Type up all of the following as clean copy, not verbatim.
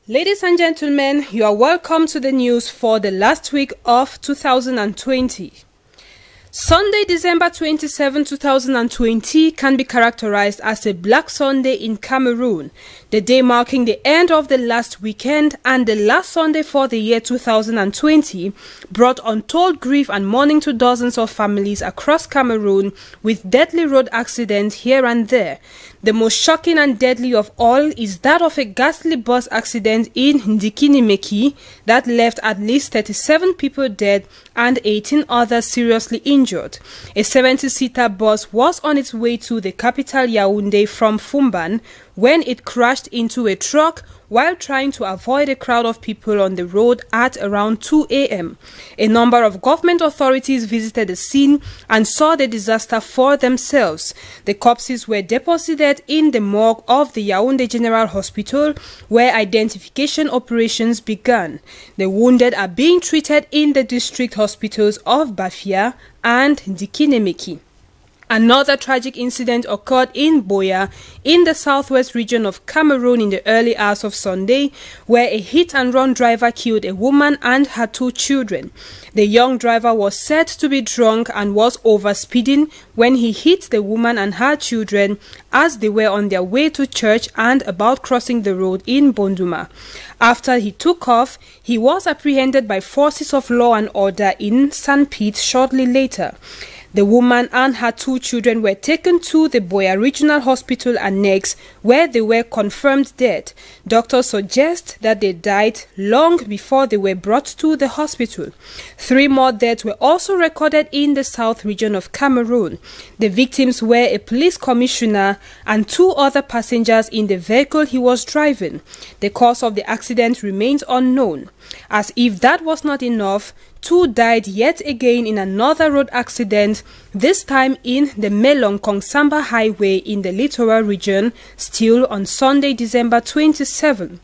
Ladies and gentlemen, you are welcome to the news for the last week of 2020. Sunday, December 27, 2020 can be characterized as a Black Sunday in Cameroon, the day marking the end of the last weekend and the last Sunday for the year 2020 brought untold grief and mourning to dozens of families across Cameroon with deadly road accidents here and there. The most shocking and deadly of all is that of a ghastly bus accident in Ndikinimeki that left at least 37 people dead and 18 others seriously injured. A 70-seater bus was on its way to the capital Yaoundé from Fumban when it crashed into a truck while trying to avoid a crowd of people on the road at around 2 a.m. A number of government authorities visited the scene and saw the disaster for themselves. The corpses were deposited in the morgue of the Yaoundé General Hospital, where identification operations began. The wounded are being treated in the district hospitals of Bafia and Ndikinimeki. Another tragic incident occurred in Boya, in the southwest region of Cameroon in the early hours of Sunday, where a hit-and-run driver killed a woman and her 2 children. The young driver was said to be drunk and was overspeeding when he hit the woman and her children as they were on their way to church and about crossing the road in Bonduma. After he took off, he was apprehended by forces of law and order in Saint-Pete shortly later. The woman and her 2 children were taken to the Boya Regional Hospital Annex, where they were confirmed dead. Doctors suggest that they died long before they were brought to the hospital. 3 more deaths were also recorded in the south region of Cameroon. The victims were a police commissioner and 2 other passengers in the vehicle he was driving. The cause of the accident remains unknown. As if that was not enough, 2 died yet again in another road accident, this time in the Melong-Kongsamba Highway in the Littoral region, still on Sunday, December 27.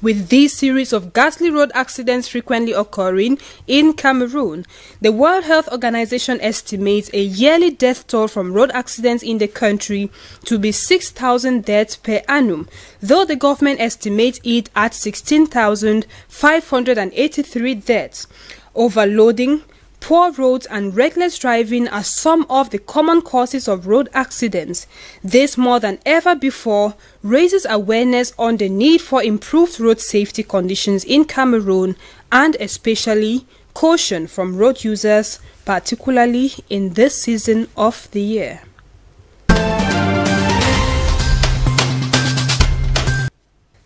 With this series of ghastly road accidents frequently occurring in Cameroon, the World Health Organization estimates a yearly death toll from road accidents in the country to be 6,000 deaths per annum, though the government estimates it at 16,583 deaths. Overloading, poor roads and reckless driving are some of the common causes of road accidents. This, more than ever before, raises awareness on the need for improved road safety conditions in Cameroon and especially caution from road users, particularly in this season of the year.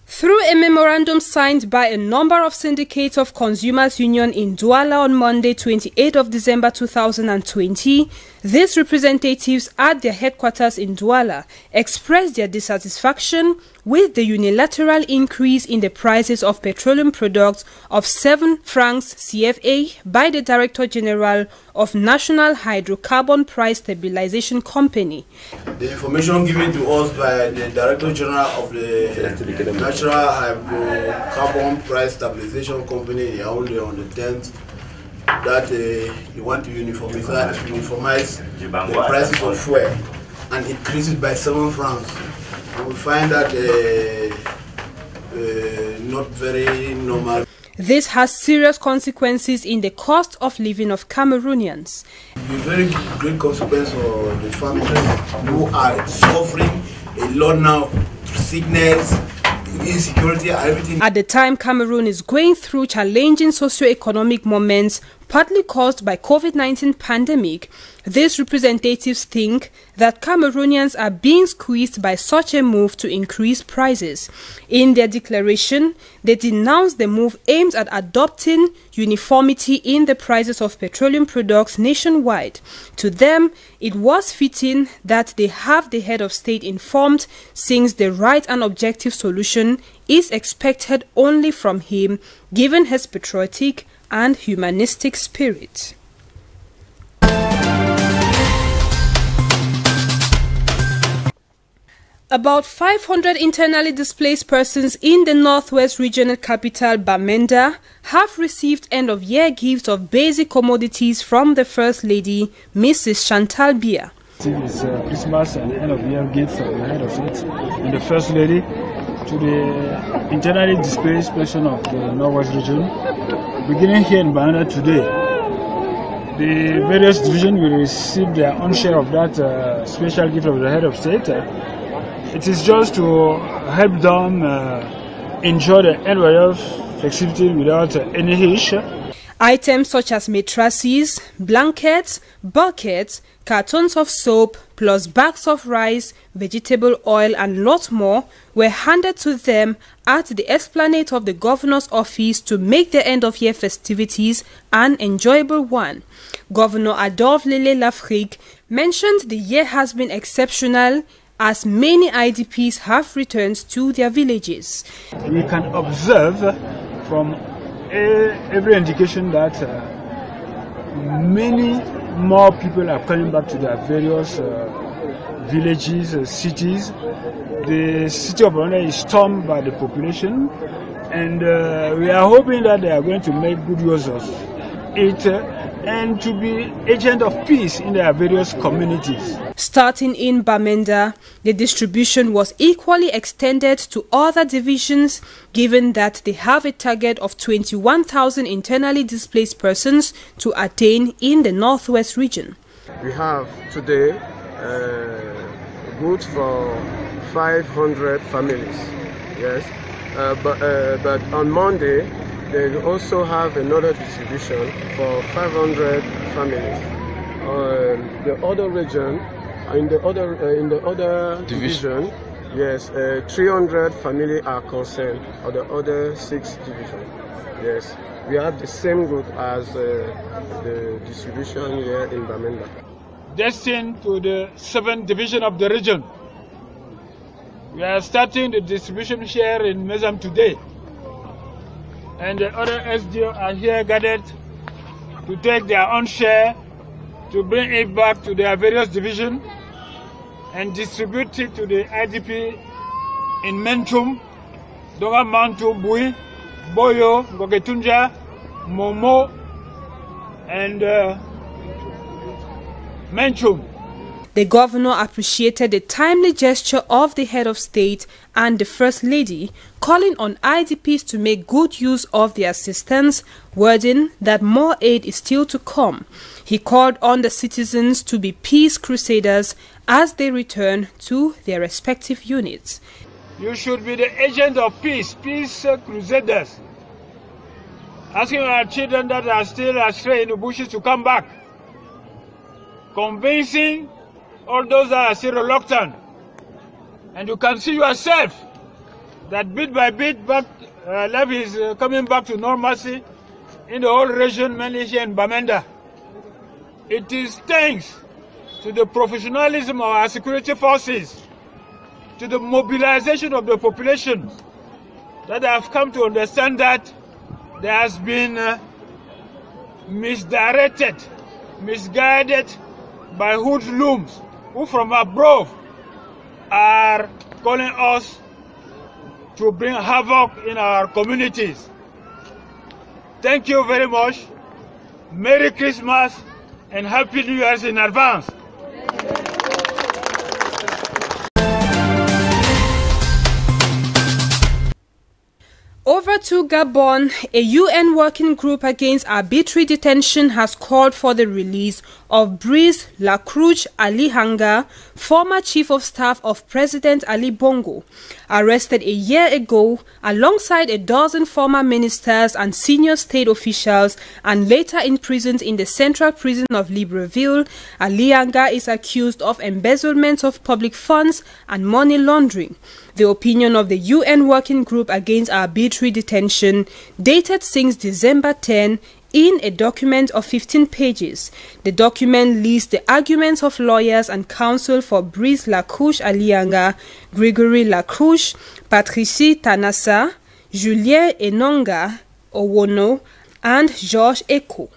Through a memorandum signed by a number of syndicates of consumers union in Douala on Monday, 28 of December 2020, these representatives at their headquarters in Douala expressed their dissatisfaction with the unilateral increase in the prices of petroleum products of 7 francs CFA by the Director General of National Hydrocarbon Price Stabilization Company. The information given to us by the Director General of the National Hydrocarbon Price Stabilization Company in Yaoundé on the 10th that they want to uniformize the prices of fuel and increase it by 7 francs. And we find that not very normal. This has serious consequences in the cost of living of Cameroonians. The very great consequence for the families who are suffering a lot now, sickness, insecurity, everything. At the time, Cameroon is going through challenging socio-economic moments, partly caused by COVID-19 pandemic. These representatives think that Cameroonians are being squeezed by such a move to increase prices. In their declaration, they denounced the move aimed at adopting uniformity in the prices of petroleum products nationwide. To them, it was fitting that they have the head of state informed, since the right and objective solution is expected only from him, given his patriotic and humanistic spirit. About 500 internally displaced persons in the northwest regional capital Bamenda have received end-of-year gifts of basic commodities from the First Lady, Mrs. Chantal Biya. It's Christmas and end-of-year gifts ahead of it, and the First Lady to the internally displaced person of the Northwest region, beginning here in Bamenda today. The various divisions will receive their own share of that special gift of the head of state. It is just to help them enjoy the NYF flexibility without any hitch. Items such as mattresses, blankets, buckets, cartons of soap, plus bags of rice, vegetable oil and lot more were handed to them at the esplanade of the governor's office to make the end-of-year festivities an enjoyable one. Governor Adolphe Lele Lafrique mentioned the year has been exceptional as many IDPs have returned to their villages. We can observe from every indication that many more people are coming back to their various villages, cities. The city of Bamenda is stormed by the population, and we are hoping that they are going to make good use of it and to be agent of peace in their various communities. Starting in Bamenda, the distribution was equally extended to other divisions, given that they have a target of 21,000 internally displaced persons to attain in the Northwest region. We have today goods for 500 families, yes, but on Monday they also have another distribution for 500 families. The other region, in the other division, yes, 300 families are concerned, or the other 6 divisions. Yes, we have the same good as the distribution here in Bamenda. Destined to the 7th division of the region. We are starting the distribution here in Mezam today. And the other SDO are here gathered to take their own share, to bring it back to their various divisions and distribute it to the IDP in Mentum, Donga Mantu, Bui, Boyo, Gogetunja, Momo, and Mentum. The governor appreciated the timely gesture of the head of state and the First Lady, calling on IDPs to make good use of the assistance, wording that more aid is still to come. He called on the citizens to be peace crusaders as they return to their respective units. You should be the agent of peace, peace crusaders, asking our children that are still astray in the bushes to come back, convincing all those that are still reluctant. And you can see yourself that bit by bit life is coming back to normalcy in the whole region, mainly here in Bamenda. It is thanks to the professionalism of our security forces, to the mobilization of the population, that I have come to understand that there has been misdirected, misguided by hoodlums who from abroad are calling us to bring havoc in our communities. Thank you very much. Merry Christmas and Happy New Year in advance. Over to Gabon, a UN working group against arbitrary detention has called for the release of Brice Lacrouche Alihanga, former chief of staff of President Ali Bongo, arrested a year ago alongside a dozen former ministers and senior state officials and later imprisoned in the central prison of Libreville. Alihanga is accused of embezzlement of public funds and money laundering. The opinion of the UN Working Group Against Arbitrary Detention, dated since December 10, in a document of 15 pages. The document lists the arguments of lawyers and counsel for Brice Lacrouche Alihanga, Gregory Lacrouche, Patricie Tanassa, Julien Enonga Owono, and Georges Eko.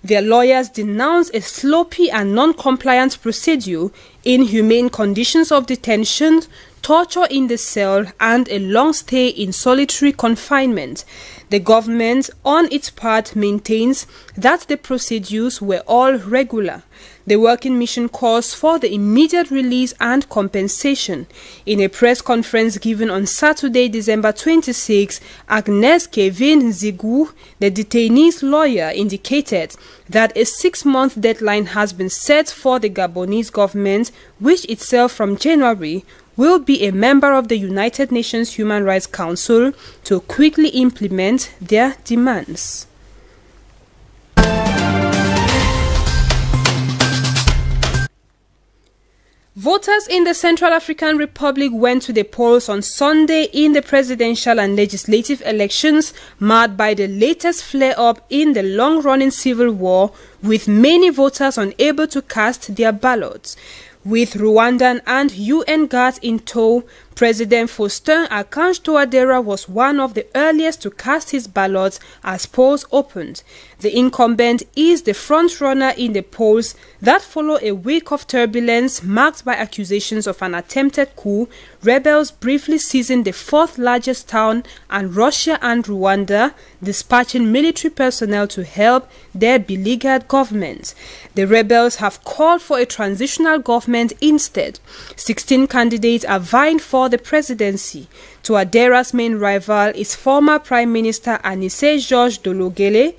Their lawyers denounce a sloppy and non-compliant procedure, inhumane conditions of detention, torture in the cell, and a long stay in solitary confinement. The government, on its part, maintains that the procedures were all regular. The working mission calls for the immediate release and compensation. In a press conference given on Saturday, December 26, Agnes Kevin Zigu, the detainee's lawyer, indicated that a 6-month deadline has been set for the Gabonese government, which itself from January will be a member of the United Nations Human Rights Council, to quickly implement their demands. Voters in the Central African Republic went to the polls on Sunday in the presidential and legislative elections, marred by the latest flare-up in the long-running civil war, with many voters unable to cast their ballots. With Rwandan and UN guards in tow, President Faustin Archange Touadera was one of the earliest to cast his ballots as polls opened. The incumbent is the front-runner in the polls that follow a week of turbulence marked by accusations of an attempted coup, rebels briefly seizing the fourth-largest town, and Russia and Rwanda dispatching military personnel to help their beleaguered government. The rebels have called for a transitional government instead. 16 candidates are vying for the presidency. Touadera's main rival is former Prime Minister Anissé Georges Dologele.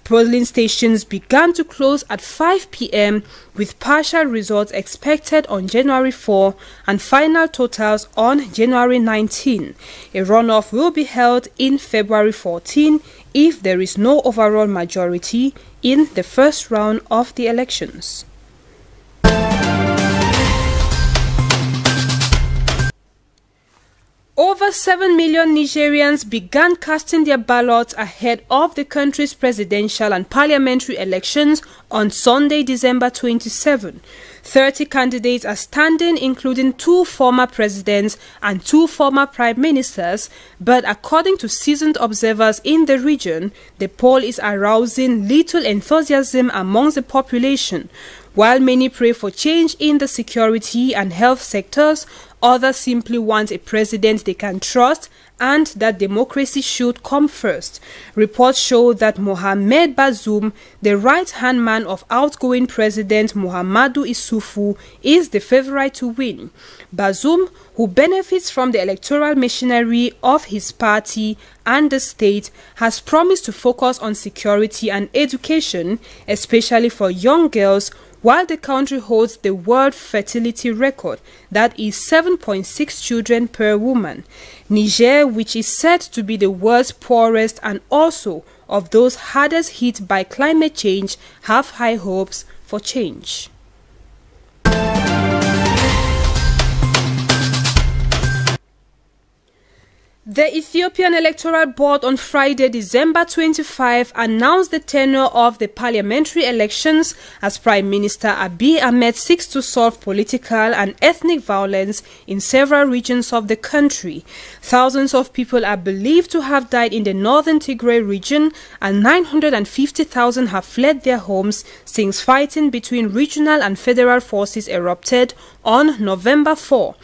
Polling stations began to close at 5 p.m. with partial results expected on January 4 and final totals on January 19. A runoff will be held in February 14 if there is no overall majority in the first round of the elections. Over 7 million Nigerians began casting their ballots ahead of the country's presidential and parliamentary elections on Sunday, December 27. 30 candidates are standing, including 2 former presidents and 2 former prime ministers, but according to seasoned observers in the region, the poll is arousing little enthusiasm amongst the population. While many pray for change in the security and health sectors, others simply want a president they can trust and that democracy should come first. Reports show that Mohamed Bazoum, the right-hand man of outgoing President Mahamadou Issoufou, is the favorite to win. Bazoum, who benefits from the electoral machinery of his party and the state, has promised to focus on security and education, especially for young girls, while the country holds the world fertility record, that is 7.6 children per woman. Niger, which is said to be the world's poorest and also of those hardest hit by climate change, have high hopes for change. The Ethiopian Electoral Board on Friday, December 25, announced the tenure of the parliamentary elections as Prime Minister Abiy Ahmed seeks to solve political and ethnic violence in several regions of the country. Thousands of people are believed to have died in the northern Tigray region, and 950,000 have fled their homes since fighting between regional and federal forces erupted on November 4.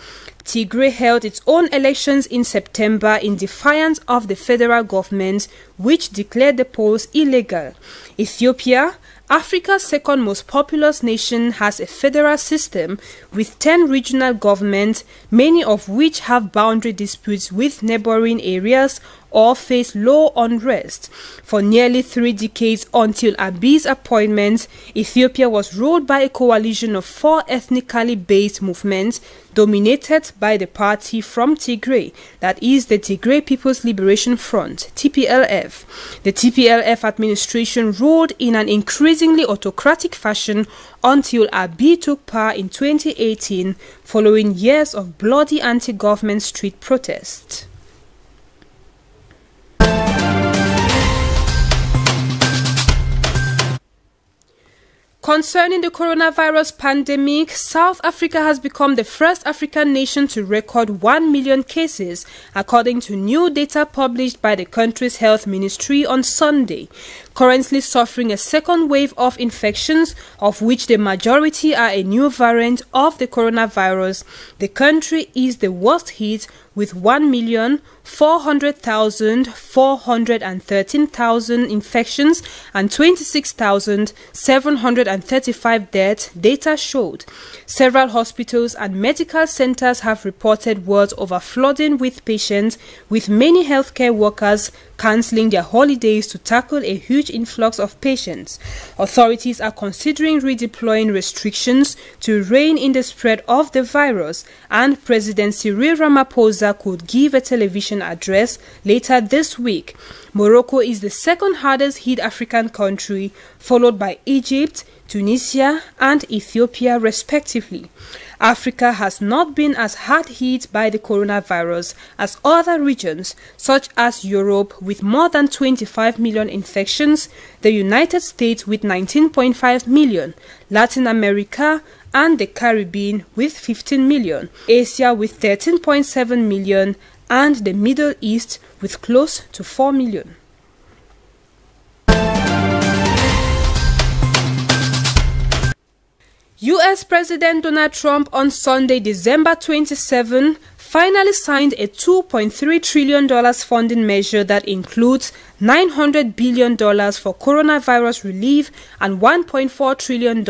Tigray held its own elections in September in defiance of the federal government, which declared the polls illegal. Ethiopia, Africa's second most populous nation, has a federal system with 10 regional governments, many of which have boundary disputes with neighboring areas or face low unrest. For nearly 3 decades until Abiy's appointment, Ethiopia was ruled by a coalition of 4 ethnically based movements dominated by the party from Tigray, that is the Tigray People's Liberation Front, TPLF. The TPLF administration ruled in an increasingly autocratic fashion until Abiy took power in 2018 following years of bloody anti-government street protests. Concerning the coronavirus pandemic, South Africa has become the first African nation to record 1 million cases, according to new data published by the country's health ministry on Sunday. currently suffering a second wave of infections, of which the majority are a new variant of the coronavirus. The country is the worst hit, with 1,400,413 infections and 26,735 deaths, data showed. Several hospitals and medical centers have reported wards overflowing with patients, with many healthcare workers cancelling their holidays to tackle a huge influx of patients. Authorities are considering redeploying restrictions to rein in the spread of the virus, and President Cyril Ramaphosa could give a television address later this week. Morocco is the second hardest hit African country, followed by Egypt, Tunisia and Ethiopia respectively. Africa has not been as hard hit by the coronavirus as other regions such as Europe with more than 25 million infections, the United States with 19.5 million, Latin America and the Caribbean with 15 million, Asia with 13.7 million and the Middle East with close to 4 million. US President Donald Trump on Sunday, December 27, finally signed a $2.3 trillion funding measure that includes $900 billion for coronavirus relief and $1.4 trillion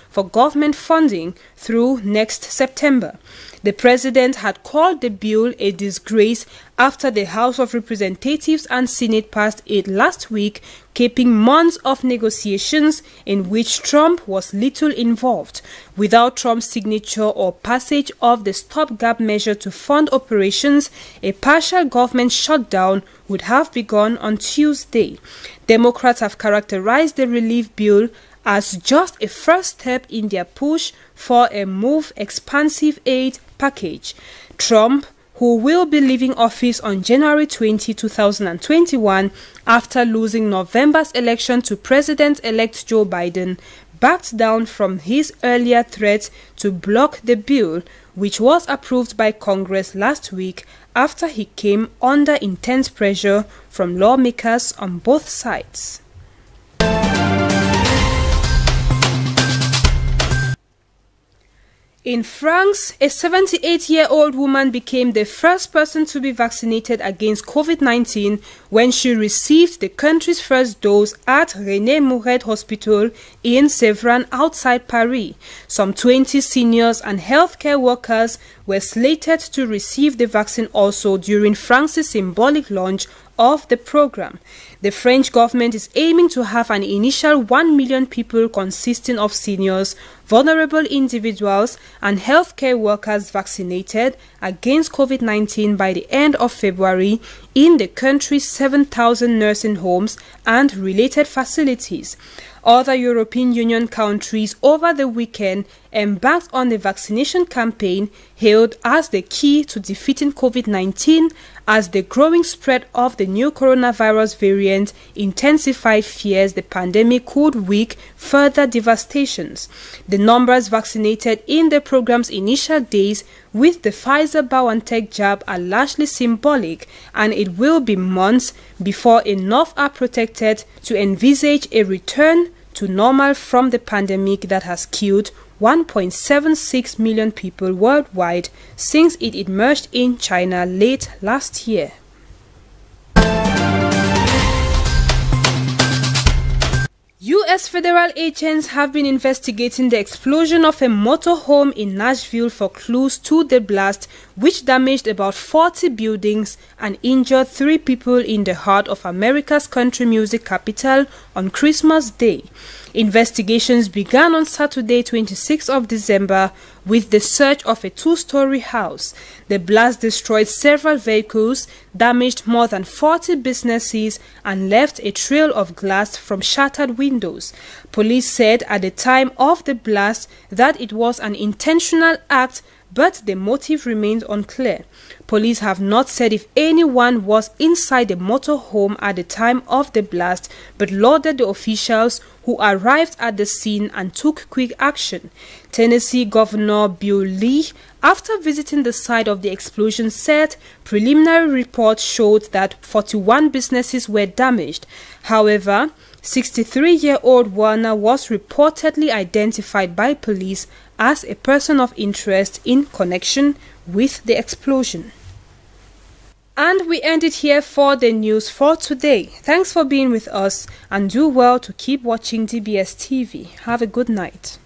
for government funding through next September. The president had called the bill a disgrace after the House of Representatives and Senate passed it last week, keeping months of negotiations in which Trump was little involved. Without Trump's signature or passage of the stopgap measure to fund operations, a partial government shutdown would have begun on Tuesday. Democrats have characterized the relief bill as just a first step in their push for a more expansive aid package. Trump, who will be leaving office on January 20, 2021, after losing November's election to President-elect Joe Biden, backed down from his earlier threat to block the bill, which was approved by Congress last week after he came under intense pressure from lawmakers on both sides. In France, a 78-year-old woman became the first person to be vaccinated against COVID-19 when she received the country's first dose at René Mouret Hospital in Sévran outside Paris. Some 20 seniors and healthcare workers were slated to receive the vaccine also during France's symbolic launch of the program. The French government is aiming to have an initial 1 million people consisting of seniors, vulnerable individuals and healthcare workers vaccinated against COVID-19 by the end of February in the country's 7,000 nursing homes and related facilities. Other European Union countries over the weekend embarked on the vaccination campaign hailed as the key to defeating COVID-19 as the growing spread of the new coronavirus variant intensified fears the pandemic could wreak further devastations. The numbers vaccinated in the program's initial days with the Pfizer-BioNTech jab are largely symbolic, and it will be months before enough are protected to envisage a return to normal from the pandemic that has killed 1.76 million people worldwide since it emerged in China late last year. U.S. federal agents have been investigating the explosion of a motorhome in Nashville for clues to the blast, which damaged about 40 buildings and injured 3 people in the heart of America's country music capital on Christmas Day. Investigations began on Saturday, 26th of December, with the search of a 2-story house. The blast destroyed several vehicles, damaged more than 40 businesses, and left a trail of glass from shattered windows. Police said at the time of the blast that it was an intentional act, but the motive remains unclear. Police have not said if anyone was inside the motorhome at the time of the blast, but lauded the officials who who arrived at the scene and took quick action. Tennessee Governor Bill Lee, after visiting the site of the explosion, said preliminary reports showed that 41 businesses were damaged. However, 63-year-old Warner was reportedly identified by police as a person of interest in connection with the explosion. And we end it here for the news for today. Thanks for being with us and do well to keep watching DBS TV. Have a good night.